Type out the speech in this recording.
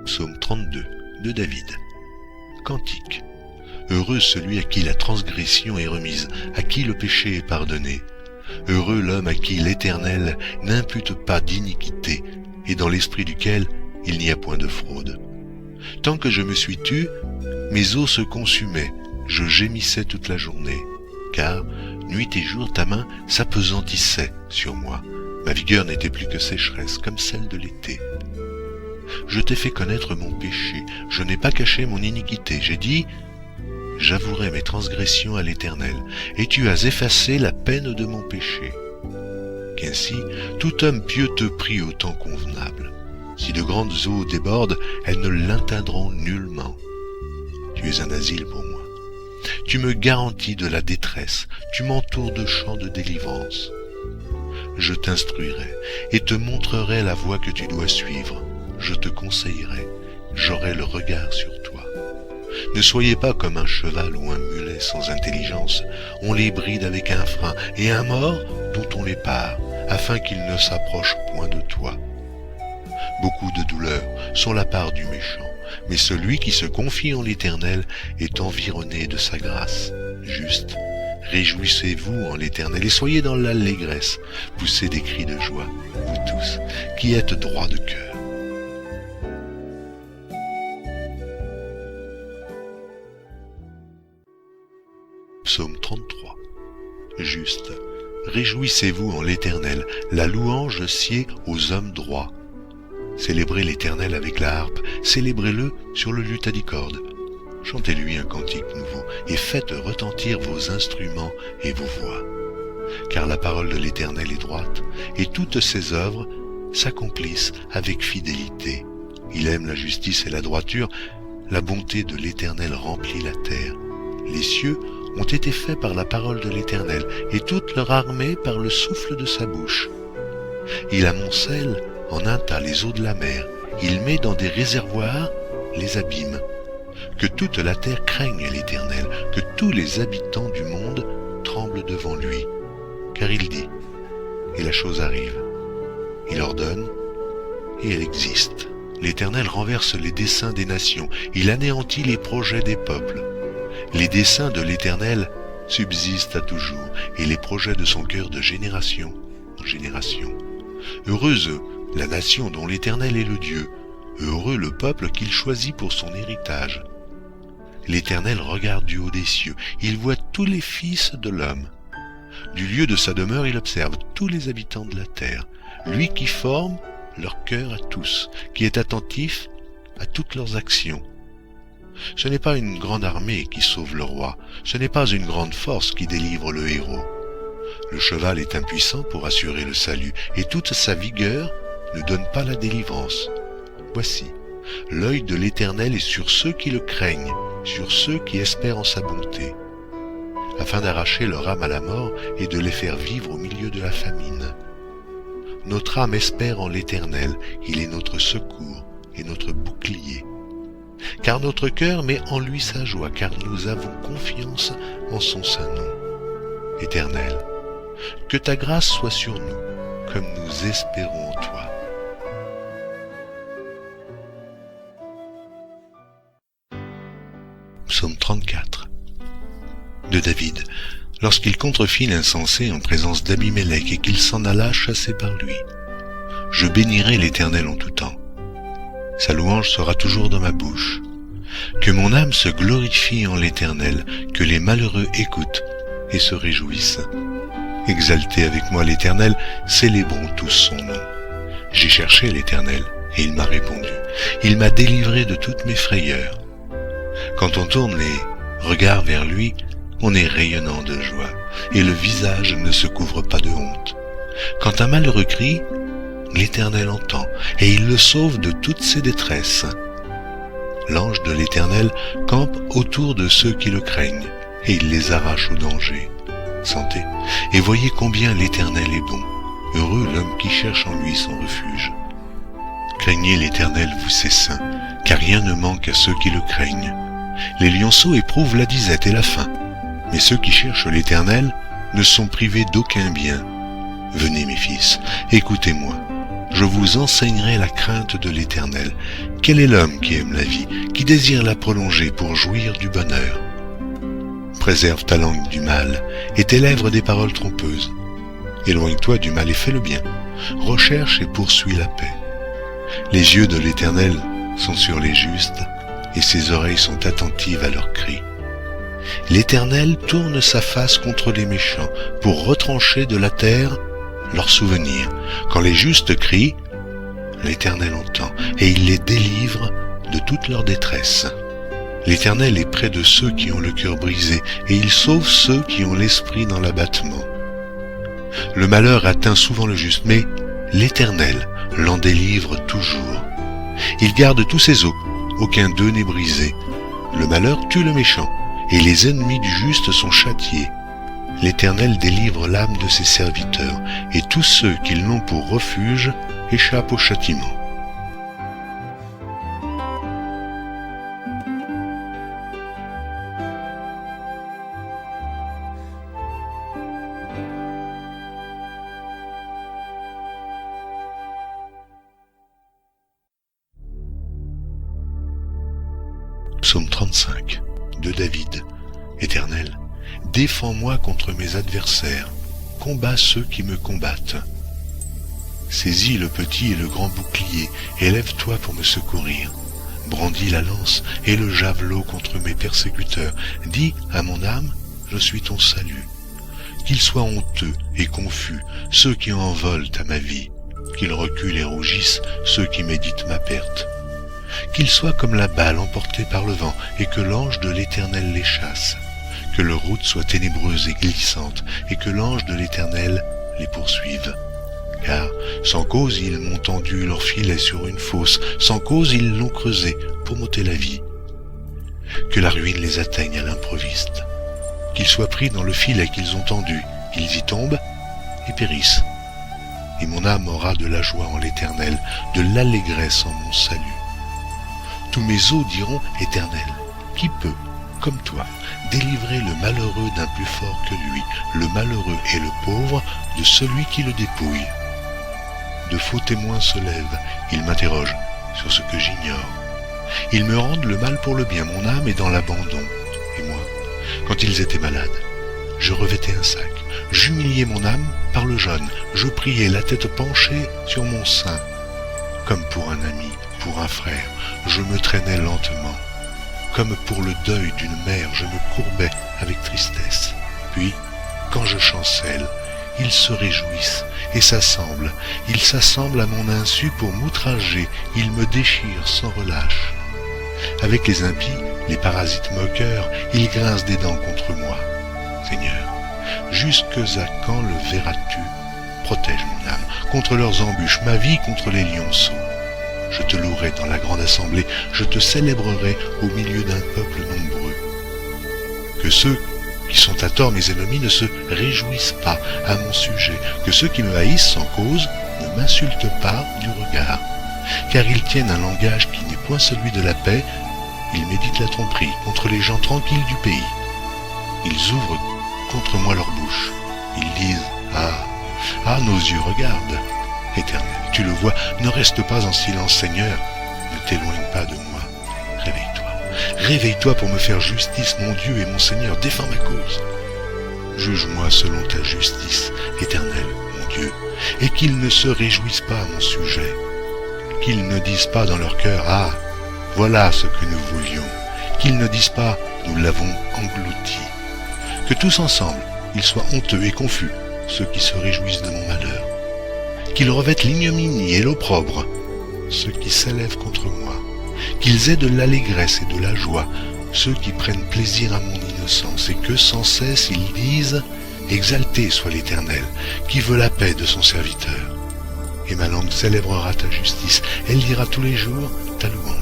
Psaume 32 de David. Cantique. Heureux celui à qui la transgression est remise, à qui le péché est pardonné. Heureux l'homme à qui l'Éternel n'impute pas d'iniquité, et dans l'esprit duquel il n'y a point de fraude. Tant que je me suis tu, mes os se consumaient, je gémissais toute la journée, car nuit et jour ta main s'apesantissait sur moi. Ma vigueur n'était plus que sécheresse, comme celle de l'été. Je t'ai fait connaître mon péché, je n'ai pas caché mon iniquité. J'ai dit, j'avouerai mes transgressions à l'Éternel, et tu as effacé la peine de mon péché. Qu'ainsi, tout homme pieux te prie au temps convenable. Si de grandes eaux débordent, elles ne l'atteindront nullement. Tu es un asile pour moi. Tu me garantis de la détresse, tu m'entoures de chants de délivrance. Je t'instruirai et te montrerai la voie que tu dois suivre. Je te conseillerai, j'aurai le regard sur toi. Ne soyez pas comme un cheval ou un mulet sans intelligence. On les bride avec un frein et un mors dont on les pare, afin qu'ils ne s'approchent point de toi. Beaucoup de douleurs sont la part du méchant, mais celui qui se confie en l'Éternel est environné de sa grâce. Juste, réjouissez-vous en l'Éternel et soyez dans l'allégresse. Poussez des cris de joie, vous tous, qui êtes droits de cœur. Psaume 33. Juste, réjouissez-vous en l'Éternel, la louange sied aux hommes droits. Célébrez l'Éternel avec la harpe, célébrez-le sur le luth à 10 cordes. Chantez-lui un cantique nouveau, et faites retentir vos instruments et vos voix. Car la parole de l'Éternel est droite, et toutes ses œuvres s'accomplissent avec fidélité. Il aime la justice et la droiture, la bonté de l'Éternel remplit la terre. Les cieux ont été faits par la parole de l'Éternel, et toute leur armée par le souffle de sa bouche. Il amoncelle en un tas les eaux de la mer, il met dans des réservoirs les abîmes. Que toute la terre craigne l'Éternel, que tous les habitants du monde tremblent devant lui. Car il dit, et la chose arrive. Il ordonne, et elle existe. L'Éternel renverse les desseins des nations, il anéantit les projets des peuples. Les desseins de l'Éternel subsistent à toujours, et les projets de son cœur de génération en génération. Heureuse la nation dont l'Éternel est le Dieu, heureux le peuple qu'il choisit pour son héritage. L'Éternel regarde du haut des cieux, il voit tous les fils de l'homme. Du lieu de sa demeure, il observe tous les habitants de la terre, lui qui forme leur cœur à tous, qui est attentif à toutes leurs actions. Ce n'est pas une grande armée qui sauve le roi, ce n'est pas une grande force qui délivre le héros. Le cheval est impuissant pour assurer le salut, et toute sa vigueur ne donne pas la délivrance. Voici, l'œil de l'Éternel est sur ceux qui le craignent, sur ceux qui espèrent en sa bonté, afin d'arracher leur âme à la mort et de les faire vivre au milieu de la famine. Notre âme espère en l'Éternel, il est notre secours et notre bouclier. Car notre cœur met en lui sa joie, car nous avons confiance en son saint nom. Éternel, que ta grâce soit sur nous, comme nous espérons en toi. Psaume 34 de David, lorsqu'il contrefit l'insensé en présence d'Abimélec et qu'il s'en alla chassé par lui. Je bénirai l'Éternel en tout temps. Sa louange sera toujours dans ma bouche. Que mon âme se glorifie en l'Éternel, que les malheureux écoutent et se réjouissent. Exaltez avec moi l'Éternel, célébrons tous son nom. J'ai cherché l'Éternel, et il m'a répondu. Il m'a délivré de toutes mes frayeurs. Quand on tourne les regards vers lui, on est rayonnant de joie, et le visage ne se couvre pas de honte. Quand un malheureux crie, l'Éternel entend, et il le sauve de toutes ses détresses. L'ange de l'Éternel campe autour de ceux qui le craignent, et il les arrache au danger. Sentez, et voyez combien l'Éternel est bon. Heureux l'homme qui cherche en lui son refuge. Craignez l'Éternel, vous ses saints, car rien ne manque à ceux qui le craignent. Les lionceaux éprouvent la disette et la faim, mais ceux qui cherchent l'Éternel ne sont privés d'aucun bien. Venez mes fils, écoutez-moi, je vous enseignerai la crainte de l'Éternel. Quel est l'homme qui aime la vie, qui désire la prolonger pour jouir du bonheur? Préserve ta langue du mal et tes lèvres des paroles trompeuses. Éloigne-toi du mal et fais le bien. Recherche et poursuis la paix. Les yeux de l'Éternel sont sur les justes et ses oreilles sont attentives à leurs cris. L'Éternel tourne sa face contre les méchants pour retrancher de la terre leurs souvenirs. Quand les justes crient, l'Éternel entend et il les délivre de toute leur détresse. L'Éternel est près de ceux qui ont le cœur brisé et il sauve ceux qui ont l'esprit dans l'abattement. Le malheur atteint souvent le juste, mais l'Éternel l'en délivre toujours. Il garde tous ses os, aucun d'eux n'est brisé. Le malheur tue le méchant, et les ennemis du juste sont châtiés. L'Éternel délivre l'âme de ses serviteurs, et tous ceux qui l'ont pour refuge échappent au châtiment. Psaume 35 de David. Éternel, défends-moi contre mes adversaires, combats ceux qui me combattent. Saisis le petit et le grand bouclier, et lève-toi pour me secourir. Brandis la lance et le javelot contre mes persécuteurs. Dis à mon âme, je suis ton salut. Qu'ils soient honteux et confus, ceux qui en volent à ma vie. Qu'ils reculent et rougissent, ceux qui méditent ma perte. Qu'ils soient comme la balle emportée par le vent, et que l'ange de l'Éternel les chasse. Que leur route soit ténébreuse et glissante, et que l'ange de l'Éternel les poursuive. Car sans cause ils m'ont tendu leur filet sur une fosse, sans cause ils l'ont creusé pour m'ôter la vie. Que la ruine les atteigne à l'improviste. Qu'ils soient pris dans le filet qu'ils ont tendu, ils y tombent et périssent. Et mon âme aura de la joie en l'Éternel, de l'allégresse en mon salut. Tous mes os diront, Éternel, qui peut, comme toi, délivrer le malheureux d'un plus fort que lui, le malheureux et le pauvre de celui qui le dépouille? De faux témoins se lèvent, ils m'interrogent sur ce que j'ignore. Ils me rendent le mal pour le bien, mon âme est dans l'abandon. Et moi, quand ils étaient malades, je revêtais un sac, j'humiliais mon âme par le jeûne, je priais la tête penchée sur mon sein. Comme pour un ami, pour un frère, je me traînais lentement. Comme pour le deuil d'une mère, je me courbais avec tristesse. Puis, quand je chancelle, ils se réjouissent et s'assemblent. Ils s'assemblent à mon insu pour m'outrager. Ils me déchirent sans relâche. Avec les impies, les parasites moqueurs, ils grincent des dents contre moi. Seigneur, jusque à quand le verras-tu? Protège mon âme contre leurs embûches, ma vie contre les lionceaux. Je te louerai dans la grande assemblée, je te célébrerai au milieu d'un peuple nombreux. Que ceux qui sont à tort mes ennemis ne se réjouissent pas à mon sujet, que ceux qui me haïssent sans cause ne m'insultent pas du regard, car ils tiennent un langage qui n'est point celui de la paix, ils méditent la tromperie contre les gens tranquilles du pays. Ils ouvrent contre moi leur bouche, ils disent « Ah, nos yeux regardent !» Éternel, tu le vois, ne reste pas en silence, Seigneur, ne t'éloigne pas de moi. Réveille-toi, réveille-toi pour me faire justice, mon Dieu et mon Seigneur, défends ma cause. Juge-moi selon ta justice, Éternel, mon Dieu, et qu'ils ne se réjouissent pas à mon sujet, qu'ils ne disent pas dans leur cœur, ah, voilà ce que nous voulions, qu'ils ne disent pas, nous l'avons englouti. Que tous ensemble, ils soient honteux et confus, ceux qui se réjouissent de mon malheur. Qu'ils revêtent l'ignominie et l'opprobre, ceux qui s'élèvent contre moi, qu'ils aient de l'allégresse et de la joie, ceux qui prennent plaisir à mon innocence, et que sans cesse ils disent « Exalté soit l'Éternel, qui veut la paix de son serviteur. » Et ma langue célébrera ta justice, elle dira tous les jours ta louange.